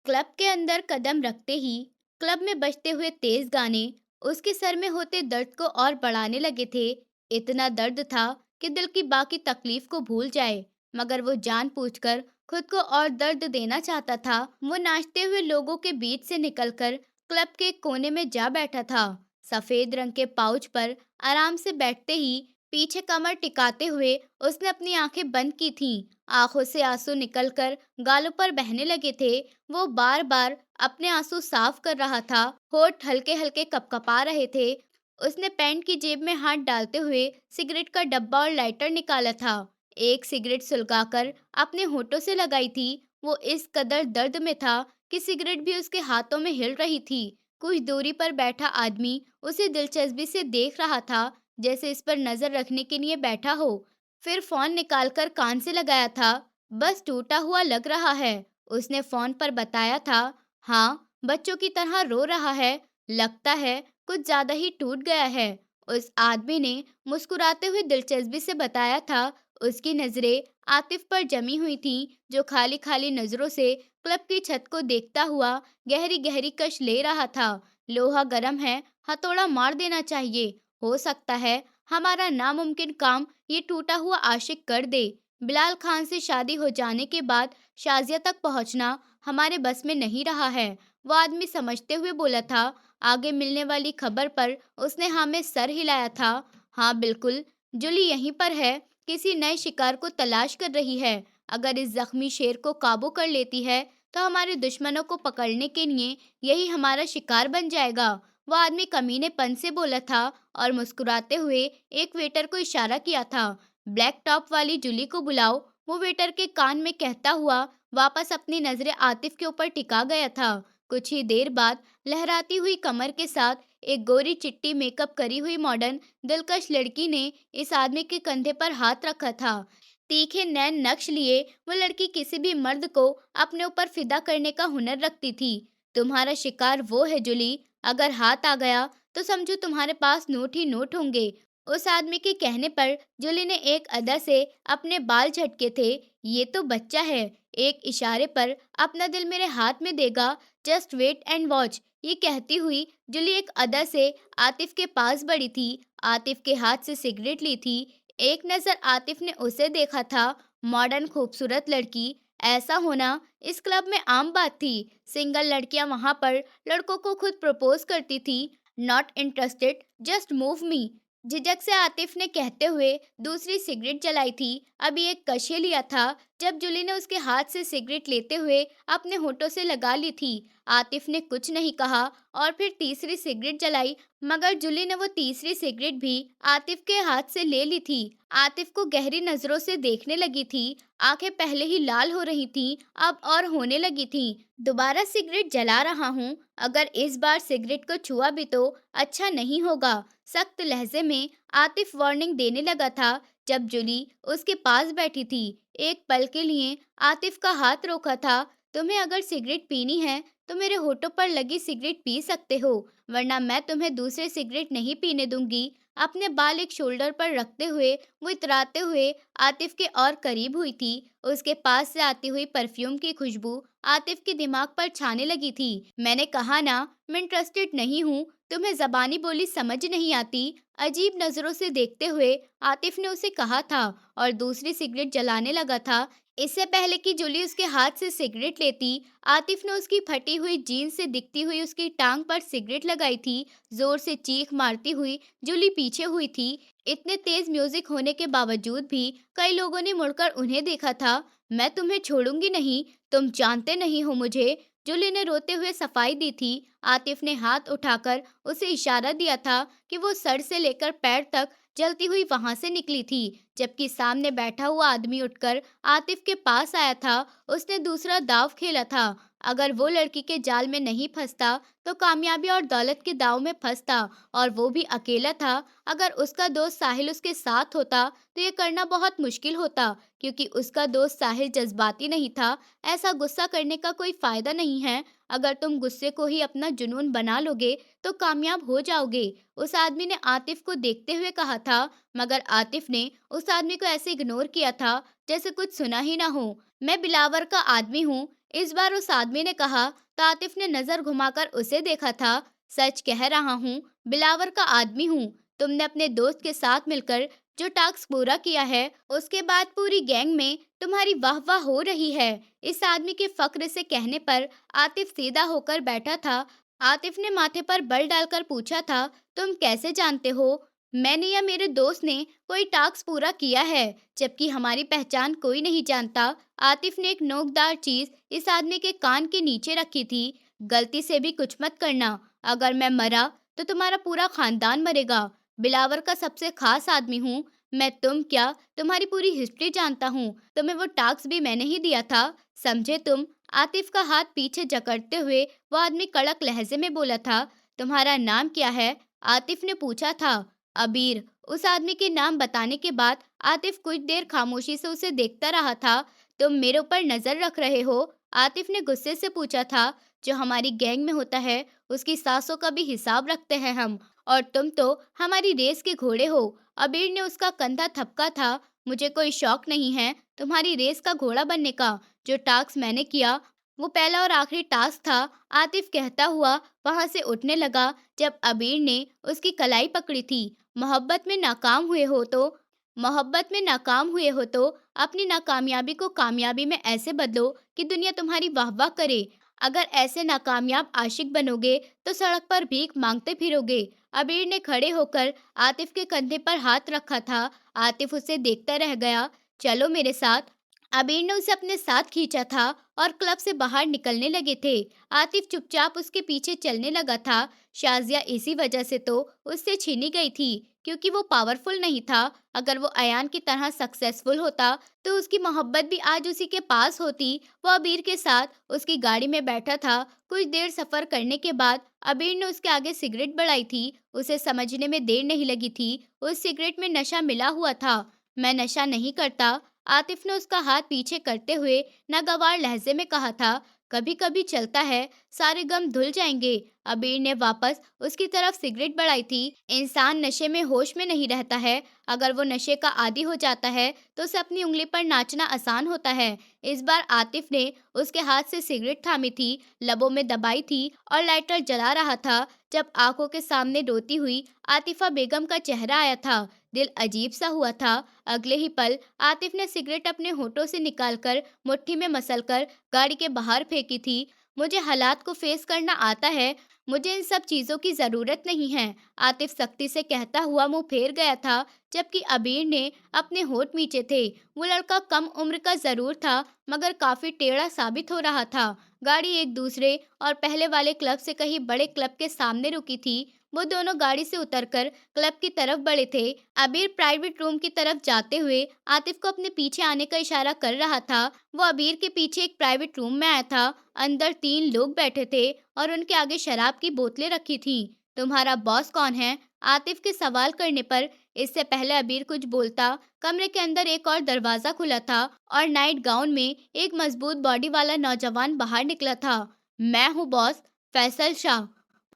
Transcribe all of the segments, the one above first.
Club के अंदर कदम रखते ही क्लब में बजते हुए तेज गाने उसके सर में होते दर्द को और बढ़ाने लगे थे। इतना दर्द था कि दिल की बाकी तकलीफ को भूल जाए, मगर वो जानबूझकर खुद को और दर्द देना चाहता था। वो नाचते हुए लोगों के बीच से निकलकर क्लब के एक कोने में जा बैठा था। सफेद रंग के पाउच पर आराम से बैठते ही पीछे कमर टिकाते हुए उसने अपनी आंखें बंद की थीं। आंखों से आंसू निकलकर गालों पर बहने लगे थे। वो बार-बार अपने आंसू साफ कर रहा था, होठ हल्के-हल्के कँपकँपा रहे थे। उसने पैंट की जेब में हाथ डालते हुए सिगरेट का डब्बा और लाइटर निकाला था। एक सिगरेट सुलगाकर अपने होठों से लगाई थी। वो इस कदर दर्द में था कि सिगरेट भी उसके हाथों में हिल रही थी। कुछ दूरी पर बैठा आदमी उसे दिलचस्पी से देख रहा था, जैसे इस पर नजर रखने के लिए बैठा हो। फिर फोन निकालकर कान से लगाया था। बस टूटा हुआ लग रहा है, उसने फोन पर बताया था। हाँ, बच्चों की तरह रो रहा है। लगता है कुछ ज्यादा ही टूट गया है, उस आदमी ने मुस्कुराते हुए दिलचस्पी से बताया था। उसकी नजरें आतिफ पर जमी हुई थीं, जो खाली खाली नजरों से क्लब की छत को देखता हुआ गहरी गहरी कश ले रहा था। लोहा गर्म है, हथौड़ा मार देना चाहिए। हो सकता है हमारा नामुमकिन काम ये टूटा हुआ आशिक कर दे। बिलाल खान से शादी हो जाने के बाद शाजिया तक पहुंचना हमारे बस में नहीं रहा है, वो आदमी समझते हुए बोला था। आगे मिलने वाली खबर पर उसने हाँ में सर हिलाया था। हाँ बिल्कुल, जूली यहीं पर है, किसी नए शिकार को तलाश कर रही है। अगर इस जख्मी शेर को काबू कर लेती है तो हमारे दुश्मनों को पकड़ने के लिए यही हमारा शिकार बन जाएगा। वो आदमी कमीनेपन से बोला था और मुस्कुराते हुए एक वेटर को इशारा किया था। ब्लैक टॉप वाली जूली को बुलाओ, वो वेटर के कान में कहता हुआ वापस अपनी नजरें आतिफ के ऊपर टिका गया था। कुछ ही देर बाद लहराती हुई कमर के साथ एक गोरी चिट्टी मेकअप करी हुई मॉडर्न दिलकश लड़की ने इस आदमी के कंधे पर हाथ रखा था। तीखे नैन नक्श लिए वो लड़की किसी भी मर्द को अपने ऊपर फिदा करने का हुनर रखती थी। तुम्हारा शिकार वो है जूली, अगर हाथ आ गया तो समझो तुम्हारे पास नोट ही नोट होंगे। उस आदमी के कहने पर जूली ने एक अदा से अपने बाल झटके थे। ये तो बच्चा है, एक इशारे पर अपना दिल मेरे हाथ में देगा। जस्ट वेट एंड वॉच, ये कहती हुई जूली एक अदा से आतिफ के पास बढ़ी थी। आतिफ के हाथ से सिगरेट ली थी। एक नजर आतिफ ने उसे देखा था। मॉडर्न खूबसूरत लड़की, ऐसा होना इस क्लब में आम बात थी। सिंगल लड़कियां वहां पर लड़कों को खुद प्रपोज करती थी। नॉट इंटरेस्टेड, जस्ट मूव मी, झिझक से आतिफ ने कहते हुए दूसरी सिगरेट जलाई थी। अभी एक कशे लिया था जब जूली ने उसके हाथ से सिगरेट लेते हुए अपने होठों से लगा ली थी। आतिफ ने कुछ नहीं कहा और फिर तीसरी सिगरेट जलाई, मगर जूली ने वो तीसरी सिगरेट भी आतिफ के हाथ से ले ली थी। आतिफ को गहरी नजरों से देखने लगी थी। आंखें पहले ही लाल हो रही थीं, अब और होने लगी थीं। दोबारा सिगरेट जला रहा हूँ, अगर इस बार सिगरेट को छुआ भी तो अच्छा नहीं होगा, सख्त लहजे में आतिफ वार्निंग देने लगा था। जब जूली उसके पास बैठी थी, एक पल के लिए आतिफ का हाथ रोका था। तुम्हें अगर सिगरेट पीनी है तो मेरे होठों पर लगी सिगरेट पी सकते हो, वरना मैं तुम्हें दूसरे सिगरेट नहीं पीने दूंगी। अपने बाल एक शोल्डर पर रखते हुए वो इतराते हुए आतिफ के और करीब हुई थी। उसके पास से आती हुई परफ्यूम की खुशबू आतिफ के दिमाग पर छाने लगी थी। मैंने कहा ना, मैं इंटरेस्टेड नहीं हूँ, तुम्हें जबानी बोली समझ नहीं आती, अजीब नजरों से देखते हुए आतिफ ने उसे कहा था और दूसरी सिगरेट जलाने लगा था। इससे पहले कि जूली उसके हाथ से सिगरेट लेती, आतिफ ने उसकी फटी हुई जीन्स से दिखती हुई उसकी टांग पर सिगरेट लगाई थी। जोर से चीख मारती हुई जूली पीछे हुई थी। इतने तेज म्यूजिक होने के बावजूद भी कई लोगों ने मुड़कर उन्हें देखा था। मैं तुम्हें छोड़ूंगी नहीं, तुम जानते नहीं हो मुझे, जूली ने रोते हुए सफाई दी थी। आतिफ ने हाथ उठाकर उसे इशारा दिया था कि वो सर से लेकर पैर तक जलती हुई वहां से निकली थी, जबकि सामने बैठा हुआ आदमी उठकर आतिफ के पास आया था। उसने दूसरा दाव खेला था। अगर वो लड़की के जाल में नहीं फंसता तो कामयाबी और दौलत के दाव में फंसता, और वो भी अकेला था। अगर उसका दोस्त साहिल उसके साथ होता तो ये करना बहुत मुश्किल होता, क्योंकि उसका दोस्त साहिल जज्बाती नहीं था। ऐसा गुस्सा करने का कोई फायदा नहीं है। अगर तुम गुस्से को ही अपना जुनून बना लोगे तो कामयाब हो जाओगे, उस आदमी ने आतिफ को देखते हुए कहा था। मगर आतिफ ने उस आदमी को ऐसे इग्नोर किया था जैसे कुछ सुना ही ना हो। मैं बिलावर का आदमी हूँ, इस बार उस आदमी ने कहा तो आतिफ ने नजर घुमाकर उसे देखा था। सच कह रहा हूँ, बिलावर का आदमी हूँ। तुमने अपने दोस्त के साथ मिलकर जो टास्क पूरा किया है, उसके बाद पूरी गैंग में तुम्हारी वाह वाह हो रही है। इस आदमी के फक्र से कहने पर आतिफ सीधा होकर बैठा था। आतिफ ने माथे पर बल डालकर पूछा था, तुम कैसे जानते हो मैंने या मेरे दोस्त ने कोई टास्क पूरा किया है, जबकि हमारी पहचान कोई नहीं जानता। आतिफ ने एक नोकदार चीज इस आदमी के कान के नीचे रखी थी। गलती से भी कुछ मत करना, अगर मैं मरा तो तुम्हारा पूरा खानदान मरेगा। बिलावर का सबसे खास आदमी हूँ मैं। तुम क्या, तुम्हारी पूरी हिस्ट्री जानता हूँ। तुम्हें वो टास्क भी मैंने ही दिया था, समझे तुम। आतिफ का हाथ पीछे जकड़ते हुए वो आदमी कड़क लहजे में बोला था। तुम्हारा नाम क्या है? आतिफ ने पूछा था। अबीर। उस आदमी के नाम बताने के बाद आतिफ कुछ देर खामोशी से उसे देखता रहा था। तुम मेरे ऊपर नजर रख रहे हो? आतिफ ने गुस्से से पूछा था। जो हमारी गैंग में होता है उसकी सांसों का भी हिसाब रखते हैं हम, और तुम तो हमारी रेस के घोड़े हो। अबीर ने उसका कंधा थपका था। मुझे कोई शौक नहीं है तुम्हारी रेस का घोड़ा बनने का। जो टास्क मैंने किया वो पहला और आखिरी टास्क था। आतिफ कहता हुआ वहां से उठने लगा जब अबीर ने उसकी कलाई पकड़ी थी। मोहब्बत में नाकाम हुए हो तो मोहब्बत में नाकाम हुए हो तो अपनी नाकामयाबी को कामयाबी में ऐसे बदलो कि दुनिया तुम्हारी वाह वाह करे। अगर ऐसे नाकामयाब आशिक बनोगे तो सड़क पर भीख मांगते फिरोगे। अबीर ने खड़े होकर आतिफ के कंधे पर हाथ रखा था। आतिफ उसे देखता रह गया। चलो मेरे साथ। अबीर ने उसे अपने साथ खींचा था और क्लब से बाहर निकलने लगे थे। आतिफ चुपचाप उसके पीछे चलने लगा था। शाजिया इसी वजह से तो उससे छीनी गई थी, क्योंकि वो पावरफुल नहीं था। अगर वो अयान की तरह सक्सेसफुल होता तो उसकी मोहब्बत भी आज उसी के पास होती। वो अबीर के साथ उसकी गाड़ी में बैठा था। कुछ देर सफर करने के बाद अबीर ने उसके आगे सिगरेट बढ़ाई थी। उसे समझने में देर नहीं लगी थी। उस सिगरेट में नशा मिला हुआ था। मैं नशा नहीं करता। आतिफ ने उसका हाथ पीछे करते हुए नागवार लहजे में कहा था। कभी कभी चलता है, सारे गम धुल जाएंगे। अबीर ने वापस उसकी तरफ सिगरेट बढ़ाई थी। इंसान नशे में होश में नहीं रहता है। अगर वो नशे का आदी हो जाता है तो उसे अपनी उंगली पर नाचना आसान होता है। इस बार आतिफ ने उसके हाथ से सिगरेट थामी थी, लबों में दबाई थी और लाइटर जला रहा था जब आंखों के सामने रोती हुई आतिफा बेगम का चेहरा आया था। दिल अजीब सा हुआ था। अगले ही पल आतिफ ने सिगरेट अपने होठों से निकालकर मुट्ठी में मसलकर गाड़ी के बाहर फेंकी थी। मुझे हालात को फेस करना आता है, मुझे इन सब चीजों की जरूरत नहीं है। आतिफ सख्ती से कहता हुआ मुंह फेर गया था, जबकि अबीर ने अपने होठ मींचे थे। वो लड़का कम उम्र का जरूर था, मगर काफी टेढ़ा साबित हो रहा था। गाड़ी एक दूसरे और पहले वाले क्लब से कहीं बड़े क्लब के सामने रुकी थी। वो दोनों गाड़ी से उतरकर क्लब की तरफ बढ़े थे। अबीर प्राइवेट रूम की तरफ जाते हुए आतिफ को अपने पीछे आने का इशारा कर रहा था। वो अबीर के पीछे एक प्राइवेट रूम में आया था। अंदर 3 लोग बैठे थे और उनके आगे शराब की बोतलें रखी थी। तुम्हारा बॉस कौन है? आतिफ के सवाल करने पर इससे पहले अबीर कुछ बोलता, कमरे के अंदर एक और दरवाजा खुला था और नाइट गाउन में एक मजबूत बॉडी वाला नौजवान बाहर निकला था। मैं हूँ बॉस, फैसल शाह।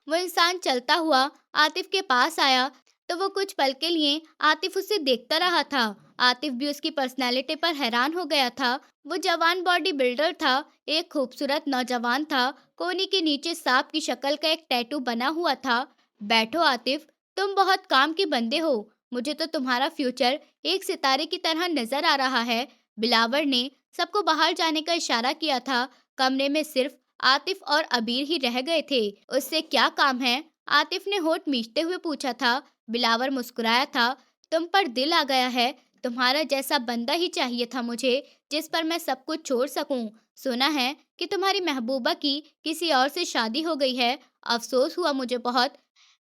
वो इंसान चलता हुआ आतिफ के पास आया तो वो कुछ पल के लिए आतिफ उसे देखता रहा था। आतिफ भी उसकी पर्सनैलिटी पर हैरान हो गया था। वो जवान बॉडी बिल्डर था, एक खूबसूरत नौजवान था। कोहनी के नीचे सांप की शक्ल का एक टैटू बना हुआ था। बैठो आतिफ, तुम बहुत काम के बंदे हो। मुझे तो तुम्हारा फ्यूचर एक सितारे की तरह नजर आ रहा है। बिलावर ने सबको बाहर जाने का इशारा किया था। कमरे में सिर्फ आतिफ और अबीर ही रह गए थे। उससे क्या काम है? आतिफ ने होठ मींचते हुए पूछा था। बिलावर मुस्कुराया था। तुम पर दिल आ गया है। तुम्हारा जैसा बंदा ही चाहिए था मुझे, जिस पर मैं सब कुछ छोड़ सकूं। सुना है कि तुम्हारी महबूबा की किसी और से शादी हो गई है। अफसोस हुआ मुझे बहुत।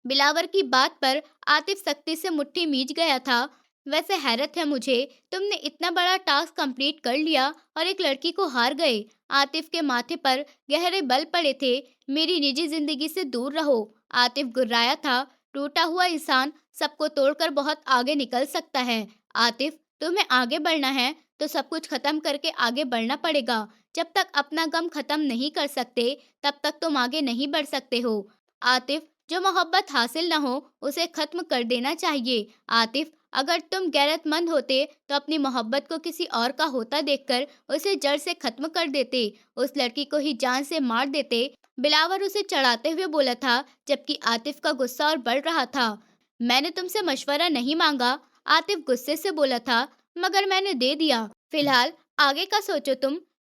बिलावर की बात पर आतिफ सख्ती से मुट्ठी मींच गया था। वैसे हैरत है मुझे, तुमने इतना बड़ा टास्क कंप्लीट कर लिया और एक लड़की को हार गए। आतिफ के माथे पर गहरे बल पड़े थे। मेरी निजी जिंदगी से दूर रहो। आतिफ गुर्राया था। टूटा हुआ इंसान सबको तोड़कर बहुत आगे निकल सकता है। आतिफ, तुम्हें आगे बढ़ना है तो सब कुछ खत्म करके आगे बढ़ना पड़ेगा। जब तक अपना गम खत्म नहीं कर सकते तब तक तुम आगे नहीं बढ़ सकते हो। आतिफ, जो मोहब्बत हासिल न हो उसे खत्म कर देना चाहिए। आतिफ, अगर तुम गैरतमंद होते तो अपनी मोहब्बत को किसी और का होता देखकर उसे जड़ से खत्म कर देते, उस लड़की को ही जान से मार देते। बिलावर उसे चढ़ाते हुए बोला था, जबकि आतिफ का गुस्सा और बढ़ रहा था। मैंने तुमसे मशवरा नहीं मांगा, आतिफ गुस्से से बोला था, मगर मैंने दे दिया। फिलहाल आगे का सोचो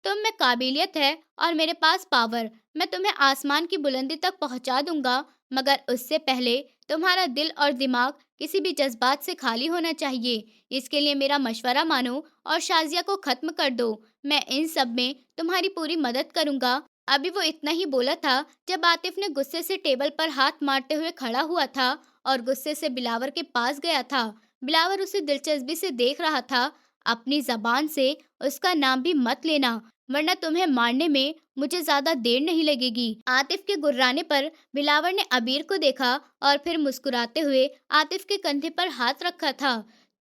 तुम में काबिलियत है और मेरे पास पावर। मैं तुम्हें आसमान की बुलंदी तक पहुंचा दूंगा, मगर उससे पहले तुम्हारा दिल और दिमाग किसी भी जज्बात से खाली होना चाहिए। इसके लिए मेरा मशवरा मानो और शाजिया को खत्म कर दो। मैं इन सब में तुम्हारी पूरी मदद करूंगा। अभी वो इतना ही बोला था जब आतिफ ने गुस्से से टेबल पर हाथ मारते हुए खड़ा हुआ था और गुस्से से बिलावर के पास गया था। बिलावर उसे दिलचस्पी से देख रहा था। अपनी जबान से उसका नाम भी मत लेना, वरना तुम्हें मारने में मुझे ज्यादा देर नहीं लगेगी। आतिफ के गुर्राने पर बिलावर ने अबीर को देखा और फिर मुस्कुराते हुए आतिफ के कंधे पर हाथ रखा था।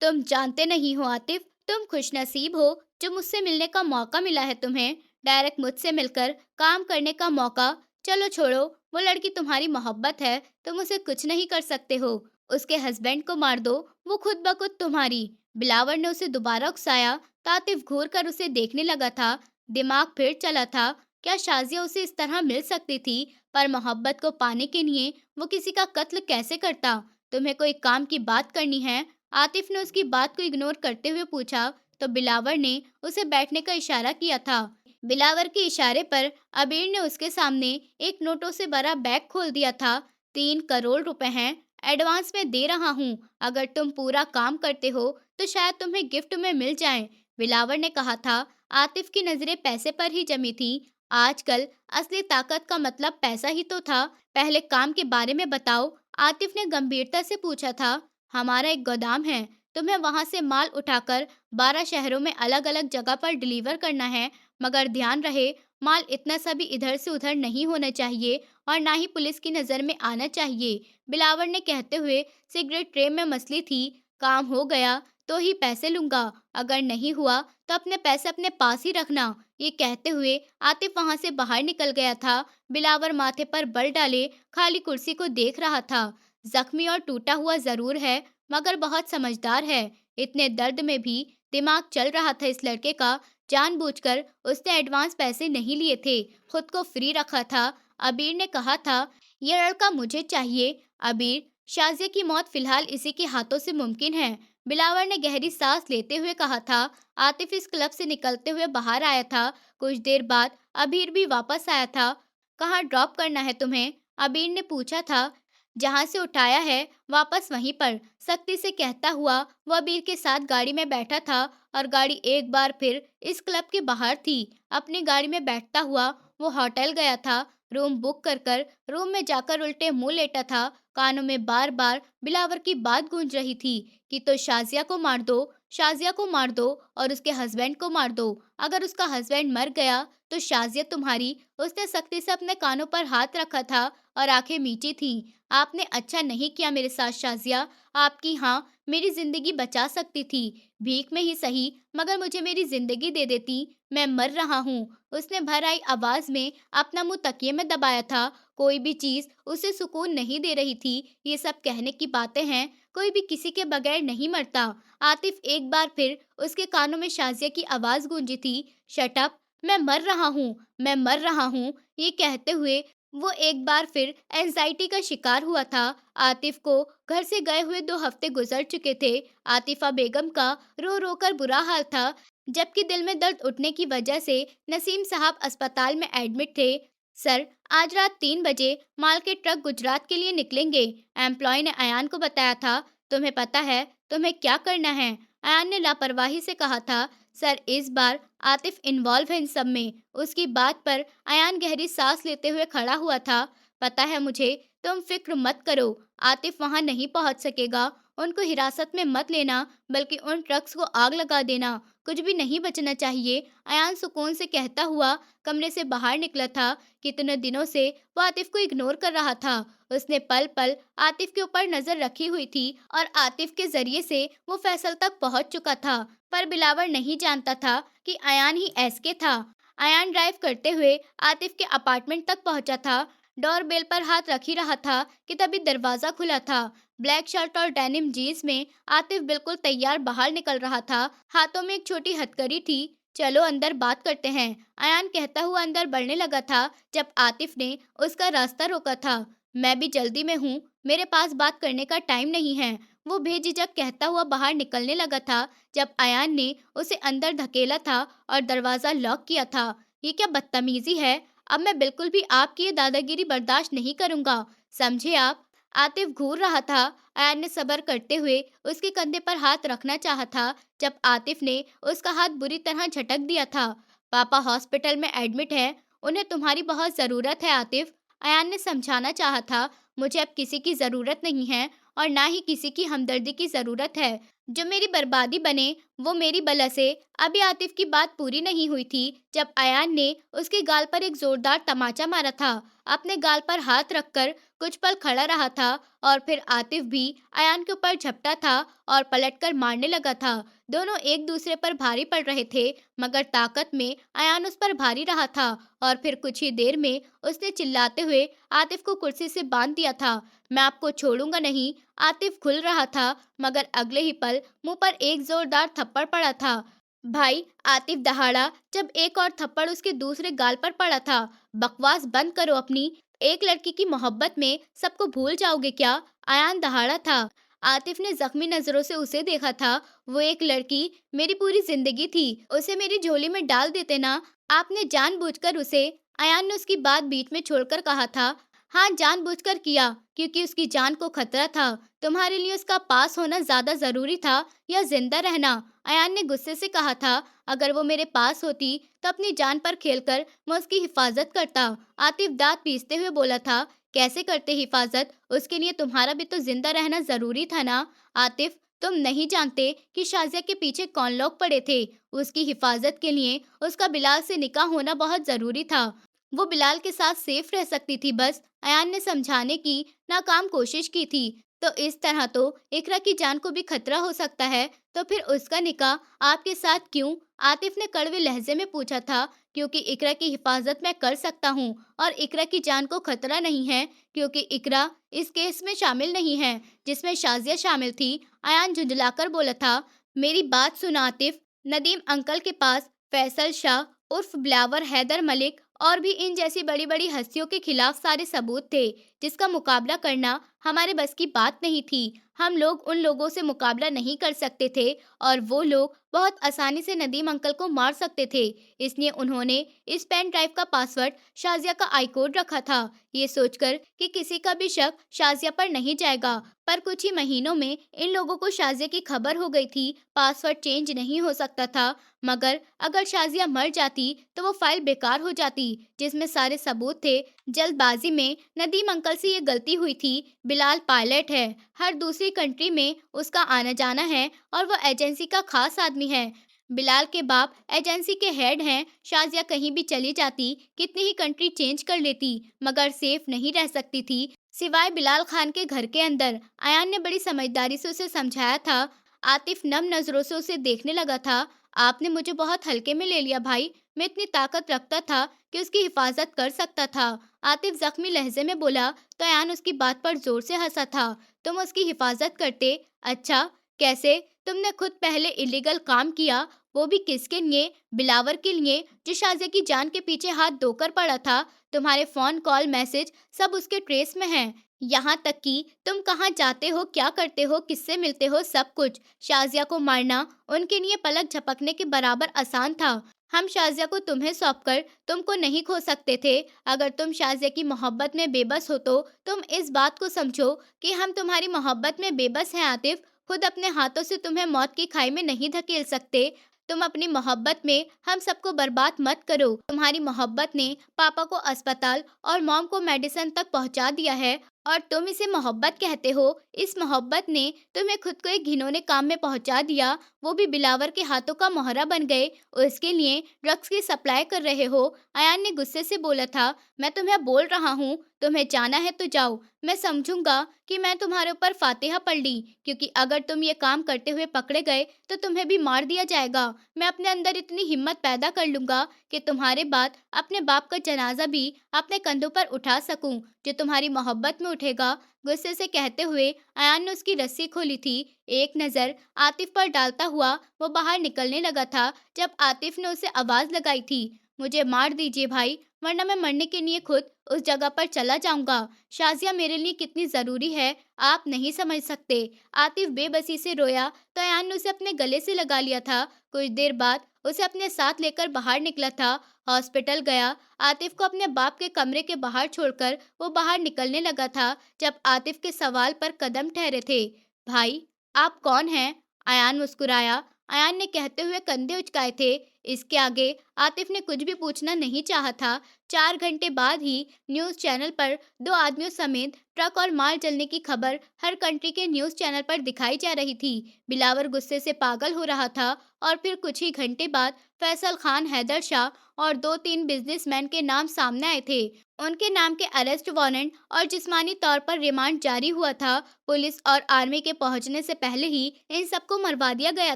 तुम जानते नहीं हो आतिफ, तुम खुशनसीब हो जो मुझसे मिलने का मौका मिला है तुम्हें, डायरेक्ट मुझसे मिलकर काम करने का मौका। चलो छोड़ो, वो लड़की तुम्हारी मोहब्बत है, तुम उसे कुछ नहीं कर सकते हो। उसके हस्बैंड को मार दो, वो खुद ब खुद तुम्हारी। बिलावर ने उसे दोबारा उकसाया तो आतिफ घूर कर उसे देखने लगा था। दिमाग फिर चला था, क्या शाजिया उसे इस तरह मिल सकती थी? पर मोहब्बत को पाने के लिए वो किसी का कत्ल कैसे करता? तुम्हें कोई काम की बात करनी है? आतिफ ने उसकी बात को इग्नोर करते हुए पूछा तो बिलावर ने उसे बैठने का इशारा किया था। बिलावर के इशारे पर अबीर ने उसके सामने एक नोटों से भरा बैग खोल दिया था। 3 करोड़ रुपए हैं, एडवांस में दे रहा हूँ। अगर तुम पूरा काम करते हो तो शायद तुम्हें गिफ्ट में मिल जाए, बिलावर ने कहा था। आतिफ की नजरें पैसे पर ही जमी थी। आजकल असली ताकत का मतलब पैसा ही तो था। पहले काम के बारे में बताओ, आतिफ ने गंभीरता से पूछा था। हमारा एक गोदाम है, तुम्हें वहां से माल उठाकर 12 शहरों में अलग अलग जगह पर डिलीवर करना है, मगर ध्यान रहे माल इतना सा भी इधर से उधर नहीं होना चाहिए और ना ही पुलिस की नजर में आना चाहिए, बिलावर ने कहते हुए सिगरेट ट्रे में मसली थी। काम हो गया तो ही पैसे लूंगा, अगर नहीं हुआ तो अपने पैसे अपने पास ही रखना। ये कहते हुए आतिफ वहां से बाहर निकल गया था। बिलावर माथे पर बल डाले खाली कुर्सी को देख रहा था। जख्मी और टूटा हुआ जरूर है, मगर बहुत समझदार है। इतने दर्द में भी दिमाग चल रहा था इस लड़के का। जानबूझकर उसने एडवांस पैसे नहीं लिए थे, खुद को फ्री रखा था। अबीर ने कहा था, ये लड़का मुझे चाहिए। अबीर, शाजिया की मौत फिलहाल इसी के हाथों से मुमकिन है, बिलावर ने गहरी सांस लेते हुए कहा था। आतिफ इस क्लब से निकलते हुए बाहर आया था। कुछ देर बाद अबीर भी वापस आया था। कहाँ ड्रॉप करना है तुम्हें? अबीर ने पूछा था। जहाँ से उठाया है वापस वहीं पर, सख्ती से कहता हुआ वो अबीर के साथ गाड़ी में बैठा था और गाड़ी एक बार फिर इस क्लब के बाहर थी। अपनी गाड़ी में बैठता हुआ वो होटल गया था। रूम बुक कर रूम में जाकर उल्टे मुंह लेटा था। कानों में बार बार बिलावर की बात गूंज रही थी कि तो शाजिया को मार दो, शाजिया को मार दो और उसके हस्बैंड को मार दो। अगर उसका हस्बैंड मर गया तो शाजिया तुम्हारी। उसने सख्ती से अपने कानों पर हाथ रखा था और आंखें मीची थीं। आपने अच्छा नहीं किया मेरे साथ शाजिया, आपकी हाँ मेरी जिंदगी बचा सकती थी। भीख में ही सही, मगर मुझे मेरी जिंदगी दे देती। मैं मर रहा हूँ। उसने भर आई आवाज में अपना मुंह तकिए में दबाया था। कोई भी चीज उसे सुकून नहीं दे रही थी। ये सब कहने की बातें हैं, कोई भी किसी के बगैर नहीं मरता। आतिफ एक बार फिर उसके कानों में शाजिया की आवाज गूंजी थी। शट अप, मैं मर रहा हूँ, मैं मर रहा हूँ। ये कहते हुए वो एक बार फिर एंजाइटी का शिकार हुआ था। आतिफ को घर से गए हुए 2 हफ्ते गुजर चुके थे। आतिफा बेगम का रो रो कर बुरा हाल था, जबकि दिल में दर्द उठने की वजह से नसीम साहब अस्पताल में एडमिट थे। सर, आज रात 3 बजे माल के ट्रक गुजरात के लिए निकलेंगे, एम्प्लॉय ने अयान को बताया था। तुम्हें पता है तुम्हें क्या करना है? अयान ने लापरवाही से कहा था। सर, इस बार आतिफ इन्वॉल्व है इन सब में। उसकी बात पर अयान गहरी सांस लेते हुए खड़ा हुआ था। पता है मुझे, तुम फिक्र मत करो, आतिफ वहां नहीं पहुंच सकेगा। उनको हिरासत में मत लेना, बल्कि उन ट्रक्स को आग लगा देना, कुछ भी नहीं बचना चाहिए। अयान सुकून से कहता हुआ कमरे से बाहर निकला था। कितने दिनों से वो आतिफ को इग्नोर कर रहा था। उसने पल पल आतिफ के ऊपर नजर रखी हुई थी और आतिफ के जरिए से वो फैसल तक पहुंच चुका था। पर बिलावर नहीं जानता था कि अयान ही एसके था। अयान ड्राइव करते हुए आतिफ के अपार्टमेंट तक पहुंचा था। डोरबेल पर हाथ रख ही रहा था कि तभी दरवाजा खुला था। ब्लैक शर्ट और डेनिम जीन्स में आतिफ बिल्कुल तैयार बाहर निकल रहा था। हाथों में एक छोटी हथकड़ी थी। चलो अंदर बात करते हैं, अयान कहता हुआ अंदर बढ़ने लगा था जब आतिफ ने उसका रास्ता रोका था। मैं भी जल्दी में हूँ, मेरे पास बात करने का टाइम नहीं है। वो बेझिझक कहता हुआ बाहर निकलने लगा था जब अयान ने उसे अंदर धकेला था और दरवाजा लॉक किया था। ये क्या बदतमीजी है? अब मैं बिल्कुल भी आपकी ये दादागिरी बर्दाश्त नहीं करूंगा, समझे आप? आतिफ घूर रहा था। अयान ने सब्र करते हुए उसके कंधे पर हाथ रखना चाहा था जब आतिफ ने उसका हाथ बुरी तरह झटक दिया था। पापा हॉस्पिटल में एडमिट है, उन्हें तुम्हारी बहुत जरूरत है आतिफ। अयान ने समझाना चाहा था, मुझे अब किसी की जरूरत नहीं है और ना ही किसी की हमदर्दी की जरूरत है। जो मेरी बर्बादी बने वो मेरी बला से। अभी आतिफ की बात पूरी नहीं हुई थी जब अयान ने उसके गाल पर एक जोरदार तमाचा मारा था। अपने गाल पर हाथ रखकर कुछ पल खड़ा रहा था और फिर आतिफ भी अयान के ऊपर झपटा था और पलटकर मारने लगा था। दोनों एक दूसरे पर भारी पड़ रहे थे, मगर ताकत में अयान उस पर भारी रहा था और फिर कुछ ही देर में उसने चिल्लाते हुए आतिफ को कुर्सी से बांध दिया था। मैं आपको छोड़ूंगा नहीं। आतिफ खुल रहा था, मगर अगले ही पल मुंह पर एक जोरदार थप्पड़ पड़ा था। भाई, आतिफ दहाड़ा जब एक और थप्पड़ उसके दूसरे गाल पर पड़ा था। बकवास बंद करो अपनी। एक लड़की की मोहब्बत में सबको भूल जाओगे क्या? अयान दहाड़ा था। आतिफ ने जख्मी नजरों से उसे देखा था। वो एक लड़की मेरी पूरी जिंदगी थी, उसे मेरी झोली में डाल देते ना। आपने जानबूझकर उसे। अयान ने उसकी बात बीच में छोड़कर कहा था। हाँ, जानबूझकर किया, क्योंकि उसकी जान को खतरा था। तुम्हारे लिए उसका पास होना ज्यादा जरूरी था या जिंदा रहना? अयान ने गुस्से से कहा था। अगर वो मेरे पास होती तो अपनी जान पर खेलकर मैं उसकी हिफाजत करता। आतिफ दांत पीसते हुए बोला था। कैसे करते हिफाजत? उसके लिए तुम्हारा भी तो जिंदा रहना जरूरी था ना। आतिफ, तुम नहीं जानते कि शाजिया के पीछे कौन लोग पड़े थे। उसकी हिफाजत के लिए उसका बिलाल से निकाह होना बहुत जरूरी था। वो बिलाल के साथ सेफ रह सकती थी बस। अयान ने समझाने की नाकाम कोशिश की थी। तो इस तरह तो इकरा की जान को भी खतरा हो सकता है, तो फिर उसका निकाह आपके साथ क्यों? आतिफ ने कड़वे लहजे में पूछा था। क्योंकि इकरा की हिफाजत मैं कर सकता हूँ और इकरा की जान को खतरा नहीं है, क्योंकि इकरा इस केस में शामिल नहीं है जिसमें शाजिया शामिल थी। अयान झुंझलाकर बोला था। मेरी बात सुन आतिफ, नदीम अंकल के पास फैसल शाह उर्फ बिलावर हैदर मलिक और भी इन जैसी बड़ी बड़ी हस्तियों के खिलाफ सारे सबूत थे, जिसका मुकाबला करना हमारे बस की बात नहीं थी। हम लोग उन लोगों से मुकाबला नहीं कर सकते थे और वो लोग बहुत आसानी से नदीम अंकल को मार सकते थे। इसलिए उन्होंने इस पेन ड्राइव का पासवर्ड शाजिया का आई कोड रखा था, ये सोचकर कि किसी का भी शक शाजिया पर नहीं जाएगा। पर कुछ ही महीनों में इन लोगों को शाजिया की खबर हो गई थी। पासवर्ड चेंज नहीं हो सकता था, मगर अगर शाजिया मर जाती तो वो फाइल बेकार हो जाती जिसमें सारे सबूत थे। जल्दबाजी में नदीम अंकल से ये गलती हुई थी। बिलाल पायलट है, हर दूसरी कंट्री में उसका आना जाना है और वो एजेंसी का खास आदमी है। बिलाल के बाप एजेंसी के हेड हैं। शाजिया कहीं भी चली जाती, कितनी ही कंट्री चेंज कर लेती, मगर सेफ नहीं रह सकती थी सिवाय बिलाल खान के घर के अंदर। अयान ने बड़ी समझदारी से उसे समझाया था। आतिफ नम नजरों से उसे देखने लगा था। आपने मुझे बहुत हल्के में ले लिया भाई, मैं इतनी ताकत रखता था कि उसकी हिफाजत कर सकता था। आतिफ जख्मी लहजे में बोला। तो अयान उसकी बात पर जोर से हंसा था। तुम उसकी हिफाजत करते? अच्छा, कैसे? तुमने खुद पहले इलीगल काम किया, वो भी किसके लिए? बिलावर के लिए, जो शाजिया की जान के पीछे हाथ धोकर पड़ा था। तुम्हारे फोन कॉल मैसेज सब उसके ट्रेस में हैं। यहाँ तक कि तुम कहाँ जाते हो, क्या करते हो, किससे मिलते हो, सब कुछ। शाजिया को मारना उनके लिए पलक झपकने के बराबर आसान था। हम शाजिया को तुम्हें सौंपकर तुमको नहीं खो सकते थे। अगर तुम शाजिया की मोहब्बत में बेबस हो तो तुम इस बात को समझो कि हम तुम्हारी मोहब्बत में बेबस हैं आतिफ। खुद अपने हाथों से तुम्हें मौत की खाई में नहीं धकेल सकते। तुम अपनी मोहब्बत में हम सबको बर्बाद मत करो। तुम्हारी मोहब्बत ने पापा को अस्पताल और मॉम को मेडिसिन तक पहुंचा दिया है और तुम इसे मोहब्बत कहते हो। इस मोहब्बत ने तुम्हें खुद को एक घिनौने काम में पहुंचा दिया, वो भी बिलावर के हाथों का मोहरा बन गए। उसके लिए ड्रग्स की सप्लाई कर रहे हो। अयान ने गुस्से से बोला था। मैं तुम्हें बोल रहा हूँ, तुम्हें जाना है तो जाओ, मैं समझूंगा कि मैं तुम्हारे ऊपर फातिहा पढ़ ली, क्योंकि अगर तुम ये काम करते हुए पकड़े गए तो तुम्हें भी मार दिया जाएगा। मैं अपने अंदर इतनी हिम्मत पैदा कर लूंगा कि तुम्हारे बाद अपने बाप का जनाजा भी अपने कंधों पर उठा सकूं, जो तुम्हारी मोहब्बत में उठेगा। गुस्से से कहते हुए अयान ने उसकी रस्सी खोली थी। एक नज़र आतिफ पर डालता हुआ वो बाहर निकलने लगा था, जब आतिफ ने उसे आवाज लगाई थी, मुझे मार दीजिए भाई, वरना मैं मरने के लिए खुद उस जगह पर चला जाऊंगा। शाजिया मेरे लिए कितनी जरूरी है, आप नहीं समझ सकते। आतिफ बेबसी से रोया तो अयान ने उसे अपने गले से लगा लिया था। कुछ देर बाद उसे अपने साथ लेकर बाहर निकला था। हॉस्पिटल गया। आतिफ को अपने बाप के कमरे के बाहर छोड़कर वो बाहर निकलने लगा था, जब आतिफ के सवाल पर कदम ठहरे थे। भाई, आप कौन हैं? अयान मुस्कुराया। अयान ने कहते हुए कंधे उचकाए थे। इसके आगे आतिफ ने कुछ भी पूछना नहीं चाहा था। 4 घंटे बाद ही न्यूज़ चैनल पर 2 आदमियों समेत ट्रक और माल जलने की खबर हर कंट्री के न्यूज़ चैनल पर दिखाई जा रही थी। बिलावर गुस्से से पागल हो रहा था। और फिर कुछ ही घंटे बाद फैसल खान, हैदर शाह और 2-3 बिजनेसमैन के नाम सामने आए थे। उनके नाम के अरेस्ट वारंट और जिस्मानी तौर पर रिमांड जारी हुआ था। पुलिस और आर्मी के पहुंचने से पहले ही इन सबको मरवा दिया गया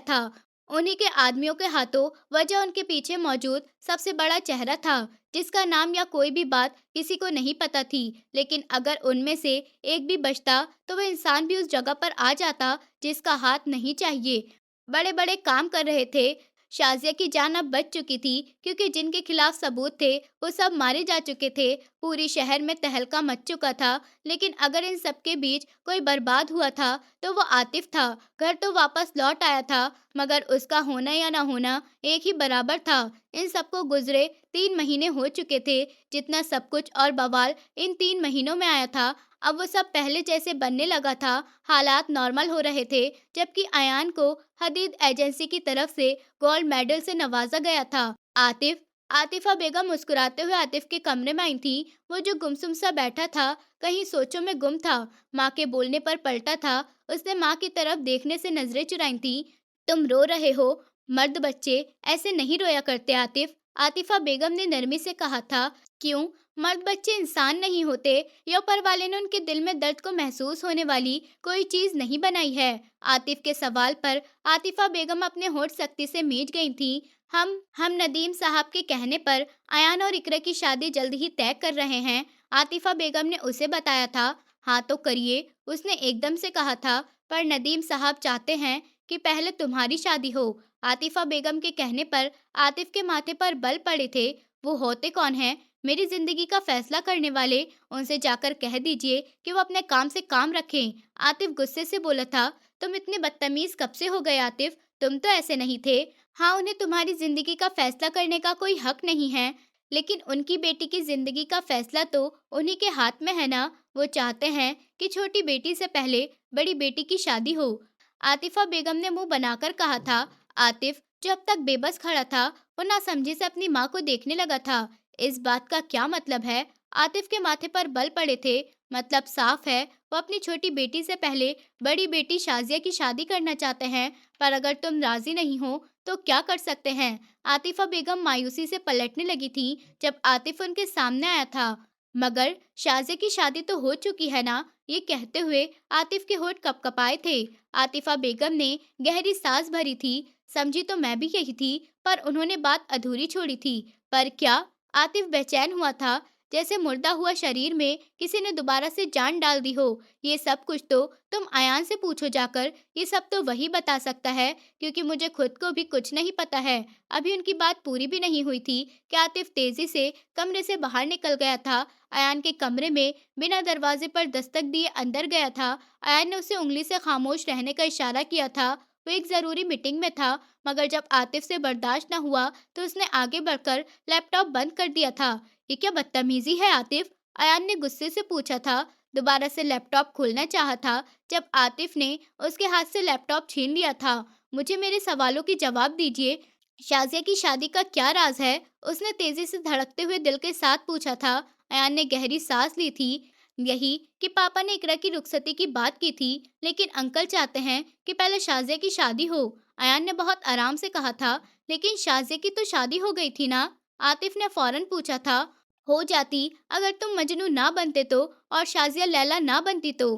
था। उन्हीं के आदमियों के हाथों वजह उनके पीछे मौजूद सबसे बड़ा चेहरा था, जिसका नाम या कोई भी बात किसी को नहीं पता थी। लेकिन अगर उनमें से एक भी बचता तो वह इंसान भी उस जगह पर आ जाता जिसका हाथ नहीं चाहिए। बड़े बड़े काम कर रहे थे। शाजिया की जान अब बच चुकी थी, क्योंकि जिनके खिलाफ सबूत थे वो सब मारे जा चुके थे। पूरी शहर में तहलका मच चुका था। लेकिन अगर इन सबके बीच कोई बर्बाद हुआ था तो वो आतिफ था। घर तो वापस लौट आया था, मगर उसका होना या ना होना एक ही बराबर था। इन सबको गुजरे 3 महीने हो चुके थे। जितना सब कुछ और बवाल इन 3 महीनों में आया था, अब वो सब पहले जैसे बनने लगा था। हालात नॉर्मल हो रहे थे, जबकि अयान को हदीद एजेंसी की तरफ से गोल्ड मेडल से नवाजा गया था। आतिफ आतिफा बेगम मुस्कुराते हुए आतिफ के कमरे में आई थी। वो जो गुमसुम सा बैठा था, कहीं सोचों में गुम था। माँ के बोलने पर पलटा था। उसने माँ की तरफ देखने से नजरें चुराई थी। तुम रो रहे हो? मर्द बच्चे ऐसे नहीं रोया करते आतिफ। आतिफा बेगम ने नरमी से कहा था। क्यों? मर्द बच्चे इंसान नहीं होते, या ऊपर वाले ने उनके दिल में दर्द को महसूस होने वाली कोई चीज नहीं बनाई है? आतिफ के सवाल पर आतिफा बेगम अपने होठ सख्ती से मीच गई थी। हम नदीम साहब के कहने पर अयान और इकरा की शादी जल्द ही तय कर रहे हैं, आतिफा बेगम ने उसे बताया था। हाँ तो करिए, उसने एकदम से कहा था। पर नदीम साहब चाहते हैं कि पहले तुम्हारी शादी हो। आतिफा बेगम के कहने पर आतिफ के माथे पर बल पड़े थे। वो होते कौन हैं? मेरी जिंदगी का फैसला करने वाले। उनसे जाकर कह दीजिए कि वो अपने काम से काम रखें। आतिफ गुस्से से बोला था। तुम इतने बदतमीज कब से हो गए आतिफ? तुम तो ऐसे नहीं थे। हाँ, उन्हें तुम्हारी जिंदगी का फैसला करने का कोई हक नहीं है, लेकिन उनकी बेटी की जिंदगी का फैसला तो उन्हीं के हाथ में है ना। वो चाहते हैं कि छोटी बेटी से पहले बड़ी बेटी की शादी हो। आतिफा बेगम ने मुंह बनाकर कहा था। आतिफ, जो अब तक बेबस खड़ा था, वो नासमझी से अपनी माँ को देखने लगा था। इस बात का क्या मतलब है? आतिफ के माथे पर बल पड़े थे। मतलब साफ है, वो अपनी छोटी बेटी से पहले बड़ी बेटी शाजिया की शादी करना चाहते हैं। पर अगर तुम राजी नहीं हो तो क्या कर सकते हैं? आतिफा बेगम मायूसी से पलटने लगी थी जब आतिफ उनके सामने आया था। मगर शाजिया की शादी तो हो चुकी है ना? ये कहते हुए आतिफ के होठ कपकपाए थे। आतिफा बेगम ने गहरी सांस भरी थी। समझी तो मैं भी यही थी, पर उन्होंने बात अधूरी छोड़ी थी। पर क्या? आतिफ बेचैन हुआ था, जैसे मुर्दा हुआ शरीर में किसी ने दोबारा से जान डाल दी हो। ये सब कुछ तो तुम अयान से पूछो जाकर। ये सब तो वही बता सकता है, क्योंकि मुझे खुद को भी कुछ नहीं पता है। अभी उनकी बात पूरी भी नहीं हुई थी कि आतिफ तेजी से कमरे से बाहर निकल गया था। अयान के कमरे में बिना दरवाजे पर दस्तक दिए अंदर गया था। अयान ने उसे उंगली से खामोश रहने का इशारा किया था। वो एक जरूरी मीटिंग में था, मगर जब आतिफ से बर्दाश्त न हुआ तो उसने आगे बढ़कर लैपटॉप बंद कर दिया था। ये क्या बदतमीजी है आतिफ? अयान ने गुस्से से पूछा था। दोबारा से लैपटॉप खोलना चाहा था, जब आतिफ ने उसके हाथ से लैपटॉप छीन लिया था। मुझे मेरे सवालों की जवाब दीजिए। शाजिया की शादी का क्या राज है? उसने तेजी से धड़कते हुए दिल के साथ पूछा था। अयान ने गहरी सांस ली थी। यही कि पापा ने इकरा की रुखसती की बात की थी, लेकिन अंकल चाहते हैं कि पहले शाजिया की शादी हो। अयान ने बहुत आराम से कहा था। लेकिन शाजिया की तो शादी हो गई थी ना? आतिफ ने फौरन पूछा था। हो जाती, अगर तुम मजनू ना बनते तो, और शाजिया लैला ना बनती तो।